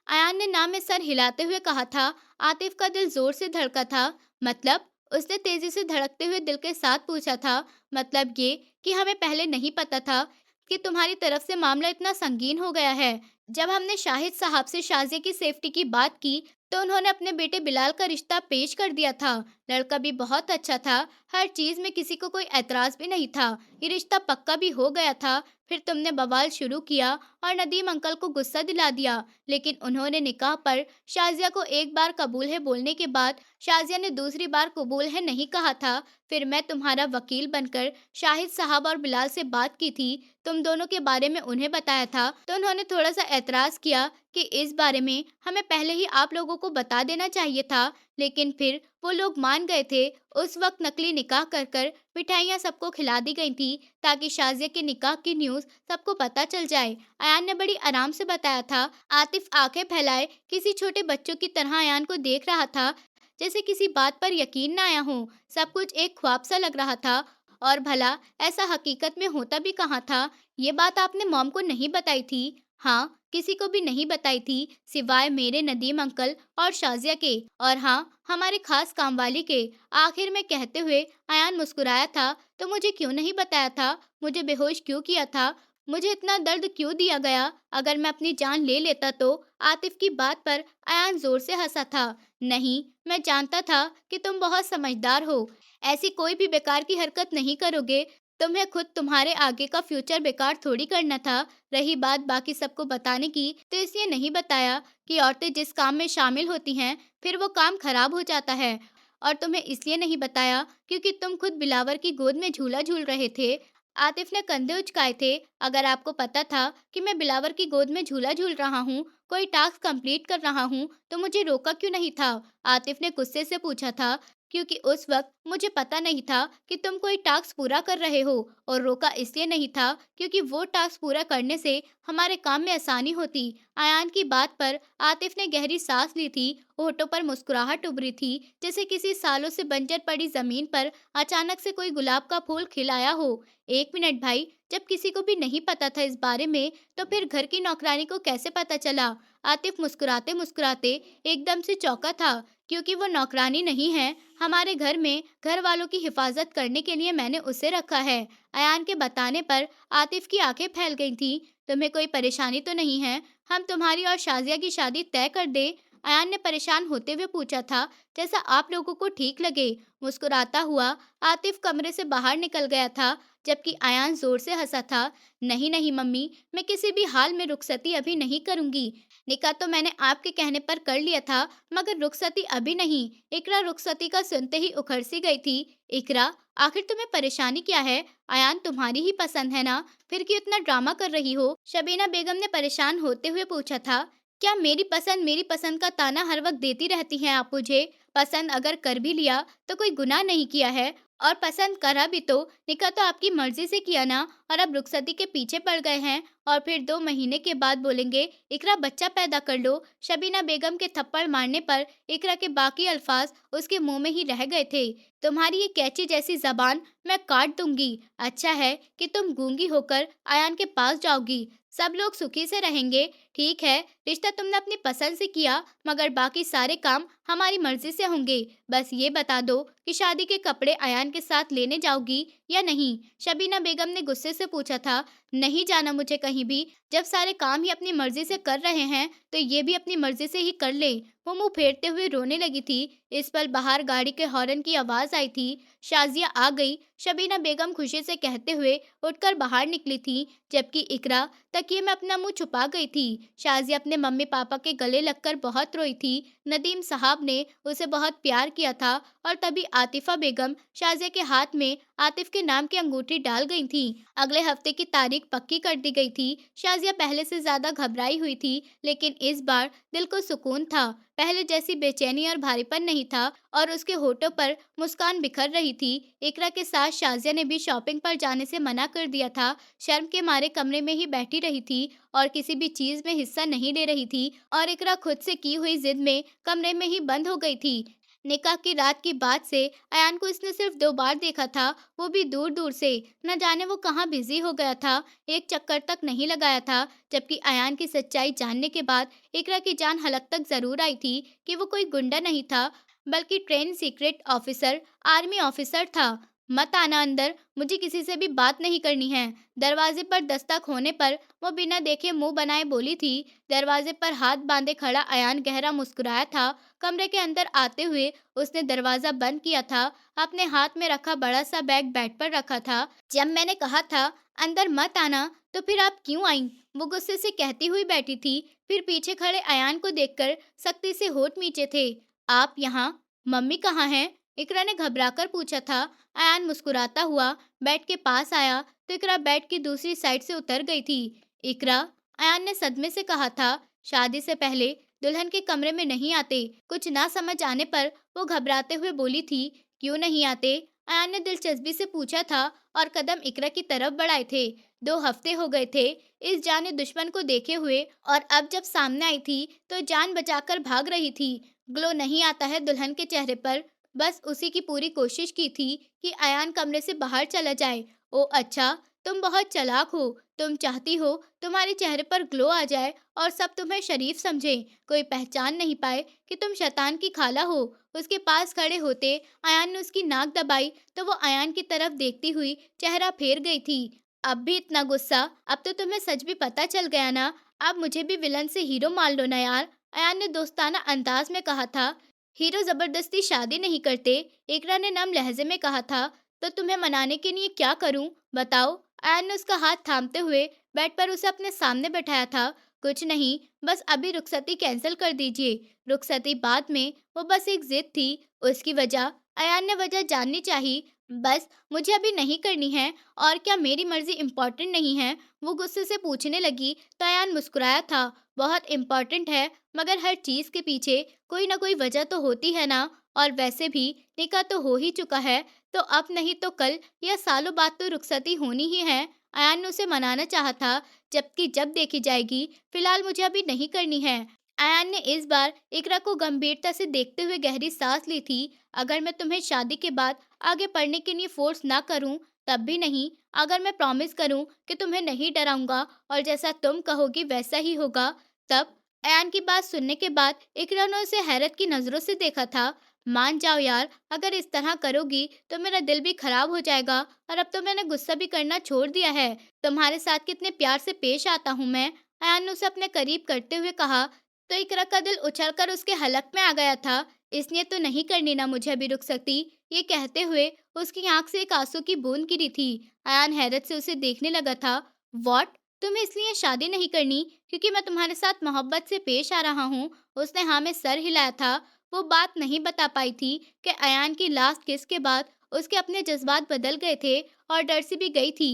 अयान ने ना में सर हिलाते हुए कहा था। आतिफ का दिल जोर से धड़का था। मतलब? उसने तेजी से धड़कते हुए दिल के साथ पूछा था। मतलब ये कि हमें पहले नहीं पता था कि तुम्हारी तरफ से मामला इतना संगीन हो गया है। जब हमने शाहिद साहब से शाजिया की सेफ्टी की बात की तो उन्होंने अपने बेटे बिलाल का रिश्ता पेश कर दिया था। लड़का भी बहुत अच्छा था, हर चीज में किसी को कोई एतराज भी नहीं था। ये रिश्ता पक्का भी हो गया था। फिर तुमने बवाल शुरू किया और नदीम अंकल को गुस्सा दिला दिया, लेकिन उन्होंने निकाह पर शाजिया को एक बार कबूल है बोलने के बाद शाजिया ने दूसरी बार कबूल है नहीं कहा था। फिर मैं तुम्हारा वकील बनकर शाहिद साहब और बिलाल से बात की थी, तुम दोनों के बारे में उन्हें बताया था, तो उन्होंने थोड़ा सा एतराज किया कि इस बारे में हमें पहले ही आप लोगों को बता देना चाहिए था, लेकिन फिर वो लोग मान गए थे। उस वक्त नकली निकाह कर कर मिठाइयाँ सबको खिला दी गई थी ताकि शाजिया के निकाह की न्यूज़ सबको पता चल जाए। अयान ने बड़ी आराम से बताया था। आतिफ आंखें फैलाए किसी छोटे बच्चों की तरह अयान को देख रहा था, जैसे किसी बात पर यकीन न आया हो। सब कुछ एक ख्वाब सा लग रहा था। और भला ऐसा हकीकत में होता भी कहाँ था? ये बात आपने मॉम को नहीं बताई थी? हाँ, किसी को भी नहीं बताई थी सिवाय मेरे नदीम अंकल और शाजिया के, और हाँ, हमारे खास कामवाली के। आखिर में कहते हुए अयान मुस्कुराया था। तो मुझे क्यों नहीं बताया था? मुझे बेहोश क्यों किया था? मुझे इतना दर्द क्यों दिया गया? अगर मैं अपनी जान ले लेता तो? आतिफ की बात पर अयान जोर से हंसा था। नहीं, मैं जानता था कि तुम बहुत समझदार हो। ऐसी कोई भी बेकार की हरकत नहीं करोगे। तुम्हें खुद तुम्हारे आगे का फ्यूचर बेकार थोड़ी करना था। रही बात बाकी सबको बताने की, तो इसलिए नहीं बताया कि औरतें जिस काम में शामिल होती हैं, फिर वो काम खराब हो जाता है। और तुम्हें इसलिए नहीं बताया क्योंकि तुम खुद बिलावर की गोद में झूला झूल रहे थे। आतिफ ने कंधे उचकाए थे। अगर आपको पता था कि मैं बिलावर की गोद में झूला झूल रहा हूँ, कोई टास्क कंप्लीट कर रहा हूँ, तो मुझे रोका क्यों नहीं था? आतिफ ने गुस्से से पूछा था। क्योंकि उस वक्त मुझे पता नहीं था कि तुम कोई टास्क पूरा कर रहे हो, और रोका इसलिए नहीं था क्योंकि वो टास्क पूरा करने से हमारे काम में आसानी होती। अयान की बात पर आतिफ ने गहरी सांस ली थी। होठों पर मुस्कुराहट उभरी थी, जैसे किसी सालों से बंजर पड़ी जमीन पर अचानक से कोई गुलाब का फूल खिलाया हो। एक मिनट भाई, जब किसी को भी नहीं पता था इस बारे में, तो फिर घर की नौकरानी को कैसे पता चला? आतिफ मुस्कुराते मुस्कुराते एकदम से चौंका था, क्योंकि वो नौकरानी नहीं है। हमारे घर में घर वालों की हिफाजत करने के लिए मैंने उसे रखा है। अयान के बताने पर आतिफ की आंखें फैल गई थी। तुम्हें कोई परेशानी तो नहीं है? हम तुम्हारी और शाजिया की शादी तय कर दें? अयान ने परेशान होते हुए पूछा था। जैसा आप लोगों को ठीक लगे। मुस्कुराता हुआ आतिफ कमरे से बाहर निकल गया था, जबकि अयान जोर से हंसा था। नहीं नहीं मम्मी, मैं किसी भी हाल में रुखसती अभी नहीं करूंगी। निकाह तो मैंने आपके कहने पर कर लिया था, मगर रुखसती अभी नहीं। इकरा रुखसती का सुनते ही उखड़ सी गई थी। इकरा, आखिर तुम्हें परेशानी क्या है? अयान तुम्हारी ही पसंद है ना, फिर क्यों इतना ड्रामा कर रही हो? शबीना बेगम ने परेशान होते हुए पूछा था। क्या मेरी पसंद का ताना हर वक्त देती रहती हैं आप मुझे? पसंद अगर कर भी लिया तो कोई गुनाह नहीं किया है, और पसंद करा भी तो निकाह तो आपकी मर्जी से किया ना, और अब रुखसती के पीछे पड़ गए हैं, और फिर 2 महीने के बाद बोलेंगे इकरा बच्चा पैदा कर लो। शबीना बेगम के थप्पड़ मारने पर इकरा के बाकी अल्फाज उसके मुंह में ही रह गए थे। तुम्हारी ये कैंची जैसी जबान मैं काट दूंगी। अच्छा है कि तुम गूंगी होकर अयान के पास जाओगी, सब लोग सुखी से रहेंगे। ठीक है, रिश्ता तुमने अपनी पसंद से किया, मगर बाकी सारे काम हमारी मर्जी से होंगे। बस ये बता दो कि शादी के कपड़े अयान के साथ लेने जाओगी या नहीं? शबीना बेगम ने गुस्से से पूछा था। नहीं जाना मुझे कहीं भी। जब सारे काम ही अपनी मर्जी से कर रहे हैं, तो ये भी अपनी मर्जी से ही कर ले। वो मुंह फेरते हुए रोने लगी थी। इस पल बाहर गाड़ी के हॉर्न की आवाज आई थी। शाजिया आ गई। शबीना बेगम खुशी से कहते हुए उठकर बाहर निकली थी, जबकि इकरा तकिए में अपना मुंह छुपा गई थी। शाजिया अपने मम्मी पापा के गले लगकर बहुत रोई थी। नदीम साहब ने उसे बहुत प्यार किया था, और तभी आतिफा बेगम शाजिया के हाथ में आतिफ के नाम की अंगूठी डाल गई थी। अगले हफ्ते की तारीख पक्की कर दी गई थी। शाजिया पहले से ज्यादा घबराई हुई थी, लेकिन इस बार दिल को सुकून था। पहले जैसी बेचैनी और भारीपन नहीं था, और उसके होठों पर मुस्कान बिखर रही थी। इकरा के साथ शाजिया ने भी शॉपिंग पर जाने से मना कर दिया था। शर्म के मारे कमरे में ही बैठी रही थी और किसी भी चीज में हिस्सा नहीं ले रही थी, और इकरा खुद से की हुई जिद में कमरे में ही बंद हो गई थी। निकाह की रात की बात से अयान को इसने सिर्फ 2 बार देखा था, वो भी दूर-दूर से। न जाने वो कहाँ बिज़ी हो गया था, एक चक्कर तक नहीं लगाया था। जबकि अयान की सच्चाई जानने के बाद इकरा की जान हलक तक ज़रूर आई थी कि वो कोई गुंडा नहीं था, बल्कि train secret officer, army officer था। "मत आना अंदर, मुझे किसी से भी बात नहीं करनी है।" दरवाजे पर दस्तक होने पर वो बिना देखे मुंह बनाए बोली थी। दरवाजे पर हाथ बांधे खड़ा अयान गहरा मुस्कुराया था। कमरे के अंदर आते हुए उसने दरवाजा बंद किया था। अपने हाथ में रखा बड़ा सा बैग बेड पर रखा था। "जब मैंने कहा था अंदर मत आना, तो फिर आप क्यों आई?" वो गुस्से से कहती हुई बैठी थी। फिर पीछे खड़े अयान को देखकर सख्ती से होठ मींचे थे। "आप यहाँ? मम्मी कहाँ हैं?" इकरा ने घबराकर पूछा था। अयान मुस्कुराता हुआ बेड के पास आया तो इकरा बेड की दूसरी साइड से उतर गई थी। "इकरा," अयान ने सदमे से कहा था, "शादी से पहले दुल्हन के कमरे में नहीं आते।" कुछ ना समझ आने पर वो घबराते हुए बोली थी, "क्यों नहीं आते?" अयान ने दिलचस्पी से पूछा था और कदम इकरा की तरफ बढ़ाए थे। 2 हफ्ते हो गए थे इस जाने दुश्मन को देखे हुए, और अब जब सामने आई थी तो जान बचाकर भाग रही थी। ग्लो नहीं आता है दुल्हन के चेहरे पर। बस उसी की पूरी कोशिश की थी कि अयान कमरे से बाहर चला जाए। "ओ अच्छा, तुम बहुत चालाक हो। तुम चाहती हो तुम्हारे चेहरे पर ग्लो आ जाए और सब तुम्हें शरीफ समझें, कोई पहचान नहीं पाए कि तुम शैतान की खाला हो।" उसके पास खड़े होते अयान ने उसकी नाक दबाई तो वो अयान की तरफ देखती हुई चेहरा फेर गई थी। "अब भी इतना गुस्सा? अब तो तुम्हें सच भी पता चल गया ना? अब मुझे भी विलन से हीरो मान लो ना यार," अयान ने दोस्ताना अंदाज में कहा था। "हीरो जबरदस्ती शादी नहीं करते," इकरा ने नम लहजे में कहा था। "तो तुम्हें मनाने के लिए क्या करूं, बताओ?" अयान ने उसका हाथ थामते हुए बेड पर उसे अपने सामने बैठाया था। "कुछ नहीं, बस अभी रुखसती कैंसिल कर दीजिए।" रुखसती बाद में, वो बस एक जिद थी। उसकी वजह? अयान ने वजह जाननी चाहिए। "बस मुझे अभी नहीं करनी है, और क्या मेरी मर्जी इम्पोर्टेंट नहीं है?" वो गुस्से से पूछने लगी तो अयान मुस्कुराया था। "बहुत इम्पोर्टेंट है, मगर हर चीज के पीछे कोई ना कोई वजह तो होती है ना, और वैसे भी निकाह तो हो ही चुका है, तो अब नहीं तो कल या सालों बाद तो रुखसती होनी ही है।" अयान ने उसे मनाना चाहा था, जबकि जब देखी जाएगी, फिलहाल मुझे अभी नहीं करनी है। अयान ने इस बार इकरा को गंभीरता से देखते हुए गहरी सांस ली थी। "अगर मैं तुम्हें शादी के बाद आगे पढ़ने के लिए फोर्स ना करूं, तब भी नहीं। अगर मैं प्रॉमिस करूं कि तुम्हें नहीं डराऊंगा और जैसा तुम कहोगी वैसा ही होगा, तब?" अयान की बात सुनने के बाद इकरा ने उसे हैरत की नजरों से देखा था। "मान जाओ यार, अगर इस तरह करोगी तो मेरा दिल भी खराब हो जाएगा, और अब तो मैंने गुस्सा भी करना छोड़ दिया है। तुम्हारे साथ कितने प्यार से पेश आता हूँ मैं," अयान ने उसे अपने करीब करते हुए कहा। तो इकरा का दिल उछलकर उसके हलक में आ गया था। "इसलिए तो नहीं करनी ना मुझे अभी रुखसती?" ये कहते हुए उसकी आंख से एक आंसू की बूंद गिरी थी। अयान हैरत से उसे देखने लगा था। "व्हाट? तुम्हें इसलिए शादी नहीं करनी क्योंकि मैं तुम्हारे साथ मोहब्बत से पेश आ रहा हूँ?" उसने हाँ में सर हिलाया था। वो बात नहीं बता पाई थी कि अयान की लास्ट किस के बाद उसके अपने जज्बात बदल गए थे और डर से भी गई थी।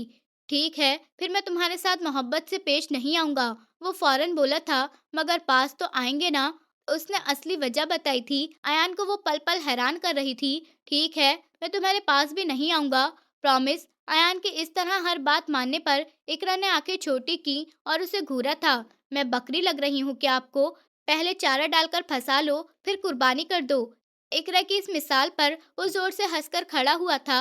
"ठीक है, फिर मैं तुम्हारे साथ मोहब्बत से पेश नहीं आऊंगा," वो फौरन बोला था। "मगर पास तो आएंगे ना?" उसने असली वजह बताई थी। अयान को वो पल-पल हैरान कर रही थी। "ठीक है, मैं तुम्हारे पास भी नहीं आऊंगा, प्रॉमिस।" अयान के इस तरह हर बात मानने पर इकरा ने आंखें छोटी की और उसे घूरा था। "मैं बकरी लग रही हूँ क्या आपको? पहले चारा डालकर फंसा लो, फिर कुर्बानी कर दो।" इकरा की इस मिसाल पर वो जोर से हंसकर खड़ा हुआ था।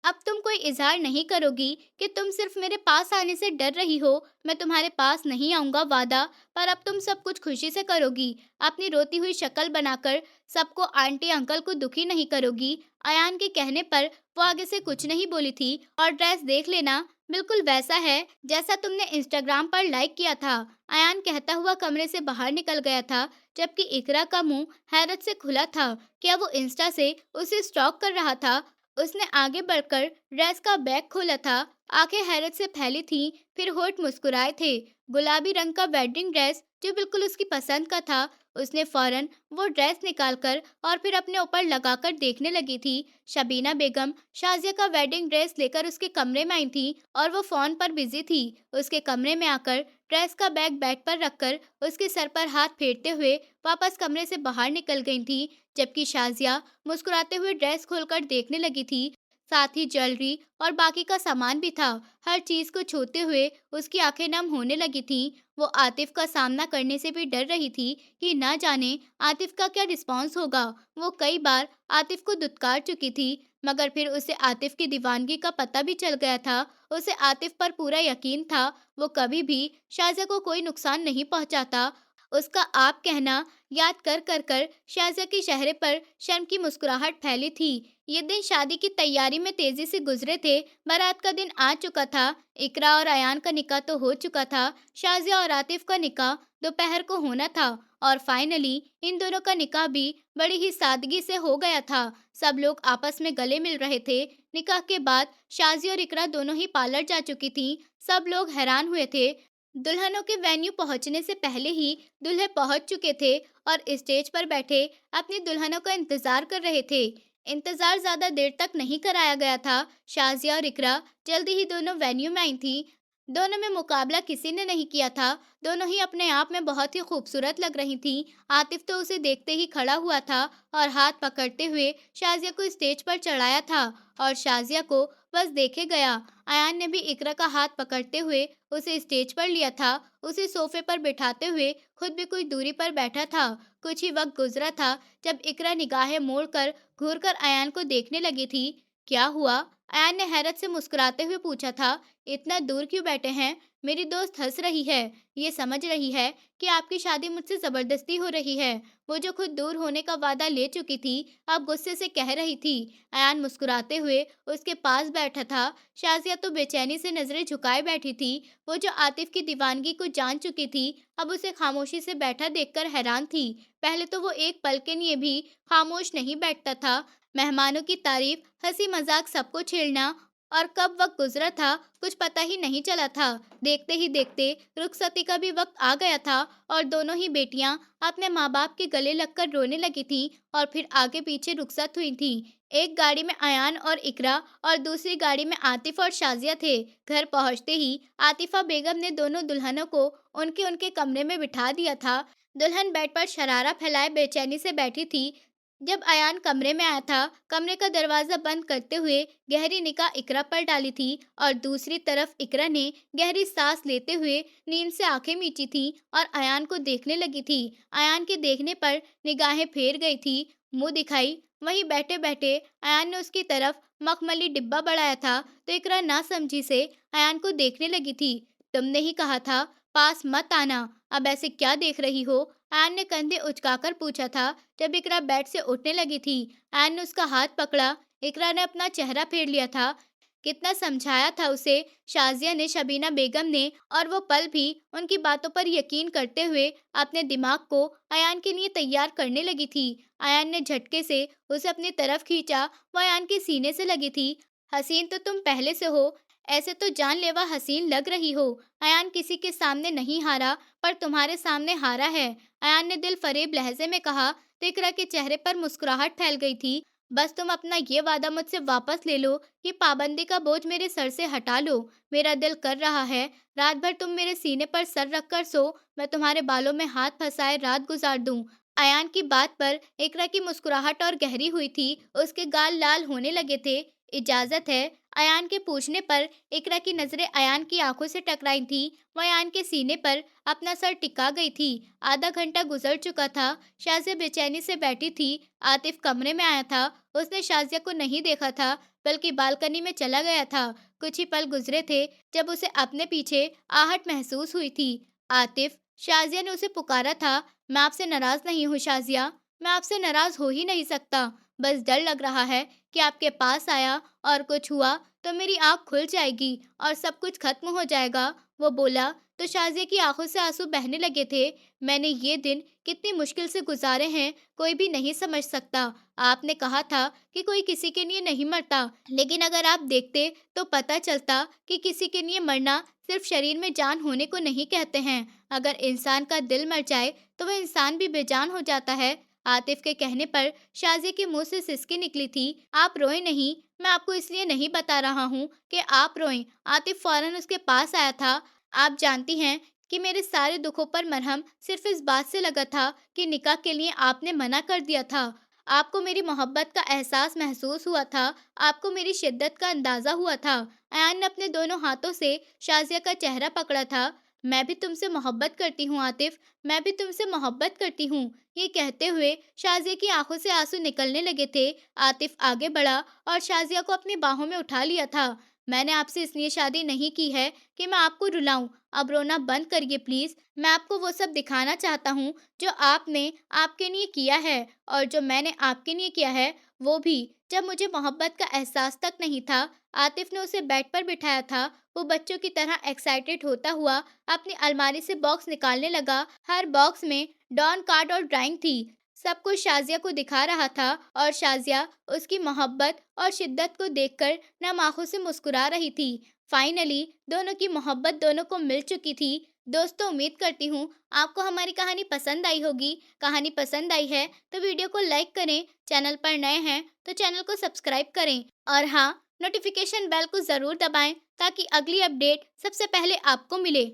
"अब तुम कोई इजहार नहीं करोगी कि तुम सिर्फ मेरे पास आने से डर रही हो? मैं तुम्हारे पास नहीं आऊंगा, वादा। पर अब तुम सब कुछ खुशी से करोगी, अपनी रोती हुई शक्ल बनाकर सबको, आंटी अंकल को दुखी नहीं करोगी?" अयान के कहने पर वो आगे से कुछ नहीं बोली थी। "और ड्रेस देख लेना, बिल्कुल वैसा है जैसा तुमने इंस्टाग्राम पर लाइक किया था," अयान कहता हुआ कमरे से बाहर निकल गया था। जबकि इकरा का मुंह हैरत से खुला था। क्या वो इंस्टा से उसे स्टॉक कर रहा था? उसने आगे बढ़कर ड्रेस का बैग खोला था। आंखें हैरत से फैली थीं, फिर होठ मुस्कुराए थे। गुलाबी रंग का वेडिंग ड्रेस जो बिल्कुल उसकी पसंद का था। उसने फौरन वो ड्रेस निकालकर और फिर अपने ऊपर लगाकर देखने लगी थी। शबीना बेगम शाजिया का वेडिंग ड्रेस लेकर उसके कमरे में आई थी और वो फोन पर बिजी थी। उसके कमरे में आकर ड्रेस का बैग बेड पर रखकर उसके सर पर हाथ फेरते हुए वापस कमरे से बाहर निकल गई थी। जबकि शाजिया मुस्कुराते हुए ड्रेस खोलकर देखने लगी थी। साथ ही ज्वेलरी और बाकी का सामान भी था। हर चीज को छूते हुए उसकी आंखें नम होने लगी थीं। वो आतिफ का सामना करने से भी डर रही थी कि ना जाने आतिफ का क्या रिस्पॉन्स होगा। वो कई बार आतिफ को दुत्कार चुकी थी, मगर फिर उसे आतिफ की दीवानगी का पता भी चल गया था। उसे आतिफ पर पूरा यकीन था, वो कभी भी शाज़ा को कोई नुकसान नहीं पहुंचाता। उसका आप कहना याद कर कर कर शाज़ा के चेहरे पर शर्म की मुस्कुराहट फैली थी। ये दिन शादी की तैयारी में तेजी से गुजरे थे। बारात का दिन आ चुका था। इकरा और अयान का निकाह तो हो चुका था। शाज़िया और आतिफ का निकाह दोपहर को होना था। और फाइनली इन दोनों का निकाह भी बड़ी ही सादगी से हो गया था। सब लोग आपस में गले मिल रहे थे। निकाह के बाद शाज़िया और इकरा दोनों ही पार्लर जा चुकी थीं। सब लोग हैरान हुए थे। दुल्हनों के वेन्यू पहुंचने से पहले ही दूल्हे पहुंच चुके थे और स्टेज पर बैठे अपनी दुल्हनों का इंतजार कर रहे थे। इंतजार ज्यादा देर तक नहीं कराया गया था। शाजिया और इकरा जल्दी ही दोनों वेन्यू में आई थी। दोनों में मुकाबला किसी ने नहीं किया था। दोनों ही अपने आप में बहुत ही खूबसूरत लग रही थी। आतिफ तो उसे देखते ही खड़ा हुआ था और हाथ पकड़ते हुए शाजिया को स्टेज पर चढ़ाया था और शाजिया को बस देखे गया। अयान ने भी इकरा का हाथ पकड़ते हुए उसे स्टेज पर लिया था। उसे सोफे पर बिठाते हुए खुद भी कुछ दूरी पर बैठा था। कुछ ही वक्त गुजरा था जब इकरा निगाहें मोड़कर घूरकर अयान को देखने लगी थी। क्या हुआ? अयान ने हैरत से मुस्कुराते हुए पूछा था। इतना दूर क्यों बैठे हैं? मेरी दोस्त हंस रही है। ये समझ रही है कि आपकी शादी मुझसे जबरदस्ती हो रही है। वो जो खुद दूर होने का वादा ले चुकी थी, अब गुस्से से कह रही थी। अयान मुस्कुराते हुए उसके पास बैठा था। शाजिया तो बेचैनी से नजरें झुकाए बैठी थी। वो जो आतिफ की दीवानगी को जान चुकी थी, अब उसे खामोशी से बैठा देखकर हैरान थी। पहले तो वो एक पल के लिए भी खामोश नहीं बैठता था। मेहमानों की तारीफ, हंसी मजाक सबको छेड़ना और कब वक्त गुजरा था कुछ पता ही नहीं चला था। देखते ही देखते रुखसती का भी वक्त आ गया था और दोनों ही बेटियां अपने माँ बाप के गले लगकर रोने लगी थीं और फिर आगे पीछे रुखसत हुई थीं। एक गाड़ी में अयान और इकरा और दूसरी गाड़ी में आतिफ और शाजिया थे। घर पहुंचते ही आतिफा बेगम ने दोनों दुल्हनों को उनके उनके कमरे में बिठा दिया था। दुल्हन बेड पर शरारा फैलाए बेचैनी से बैठी थी। जब अयान कमरे में आया था, कमरे का दरवाजा बंद करते हुए गहरी निगाह इकरा पर डाली थी और दूसरी तरफ इकरा ने गहरी सांस लेते हुए नींद से आंखें मीची थी और अयान को देखने लगी थी। अयान के देखने पर निगाहें फेर गई थी, मुंह दिखाई। वहीं बैठे बैठे अयान ने उसकी तरफ मखमली डिब्बा बढ़ाया था तो इकरा ना समझी से अयान को देखने लगी थी। तुमने ही कहा था पास मत आना, अब ऐसे क्या देख रही हो? अयान ने कंधे उचकाकर पूछा था। जब इकरा बेड से उठने लगी थी, अयान ने उसका हाथ पकड़ा। इकरा ने अपना चेहरा फेर लिया था। कितना समझाया था उसे शाजिया ने, शबीना बेगम ने, और वो पल भी उनकी बातों पर यकीन करते हुए अपने दिमाग को अयान के लिए तैयार करने लगी थी। अयान ने झटके से उसे अपनी तरफ खींचा। वो अयान के सीने से लगी थी। हसीन तो तुम पहले से हो, ऐसे तो जानलेवा हसीन लग रही हो। अयान किसी के सामने नहीं हारा, पर तुम्हारे सामने हारा है, अयान ने दिल फरेब लहजे में कहा। तो इकरा के चेहरे पर मुस्कुराहट फैल गई थी। बस तुम अपना ये वादा मुझसे वापस ले लो कि पाबंदी का बोझ मेरे सर से हटा लो। मेरा दिल कर रहा है रात भर तुम मेरे सीने पर सर रखकर सो, मैं तुम्हारे बालों में हाथ फंसाए रात गुजार दूं। अयान की बात पर इकरा की मुस्कुराहट और गहरी हुई थी। उसके गाल लाल होने लगे थे। इजाजत है? अयान के पूछने पर इकरा की नजरें अयान की आंखों से टकराई थी। वह अयान के सीने पर अपना सर टिका गई थी। आधा घंटा गुजर चुका था। शाजिया बेचैनी से बैठी थी। आतिफ कमरे में आया था। उसने शाजिया को नहीं देखा था, बल्कि बालकनी में चला गया था। कुछ ही पल गुजरे थे जब उसे अपने पीछे आहट महसूस हुई थी। आतिफ, शाजिया ने उसे पुकारा था। मैं आपसे नाराज नहीं हूँ शाजिया, मैं आपसे नाराज हो ही नहीं सकता। बस डर लग रहा है कि आपके पास आया और कुछ हुआ तो मेरी आँख खुल जाएगी और सब कुछ खत्म हो जाएगा। वो बोला तो शाजिया की आंखों से आंसू बहने लगे थे। मैंने ये दिन कितनी मुश्किल से गुजारे हैं, कोई भी नहीं समझ सकता। आपने कहा था कि कोई किसी के लिए नहीं मरता, लेकिन अगर आप देखते तो पता चलता कि किसी के लिए मरना सिर्फ शरीर में जान होने को नहीं कहते हैं। अगर इंसान का दिल मर जाए तो वह इंसान भी बेजान हो जाता है। आतिफ के कहने पर शाजिया के मुंह से सिसकी निकली थी। आप रोए नहीं, मैं आपको इसलिए नहीं बता रहा हूँ कि आप रोएं। आतिफ फौरन उसके पास आया था। आप जानती हैं कि मेरे सारे दुखों पर मरहम सिर्फ इस बात से लगा था कि निकाह के लिए आपने मना कर दिया था। आपको मेरी मोहब्बत का एहसास महसूस हुआ था, आपको मेरी शिद्दत का अंदाज़ा हुआ था। अयान ने अपने दोनों हाथों से शाज़िया का चेहरा पकड़ा था। मैं भी तुमसे मोहब्बत करती हूँ आतिफ़, मैं भी तुमसे मोहब्बत करती हूँ। ये कहते हुए शाज़िया की आँखों से आँसू निकलने लगे थे। आतिफ़ आगे बढ़ा और शाज़िया को अपनी बाहों में उठा लिया था। मैंने आपसे इसलिए शादी नहीं की है कि मैं आपको रुलाऊँ। अब रोना बंद करिए प्लीज़। मैं आपको वो सब दिखाना चाहता हूँ जो आपने आपके लिए किया है, और जो मैंने आपके लिए किया है, वो भी जब मुझे मोहब्बत का एहसास तक नहीं था। आतिफ़ ने उसे बेड पर बिठाया था। वो बच्चों की तरह एक्साइटेड होता हुआ अपनी अलमारी से बॉक्स निकालने लगा। हर बॉक्स में डॉन कार्ड और ड्राइंग थी। सब कुछ शाज़िया को दिखा रहा था और शाज़िया उसकी मोहब्बत और शिद्दत को देखकर नम आँखों से मुस्कुरा रही थी। फाइनली दोनों की मोहब्बत दोनों को मिल चुकी थी। दोस्तों, उम्मीद करती हूँ आपको हमारी कहानी पसंद आई होगी। कहानी पसंद आई है तो वीडियो को लाइक करें, चैनल पर नए हैं तो चैनल को सब्सक्राइब करें, और हाँ, नोटिफिकेशन बेल को ज़रूर दबाएं ताकि अगली अपडेट सबसे पहले आपको मिले।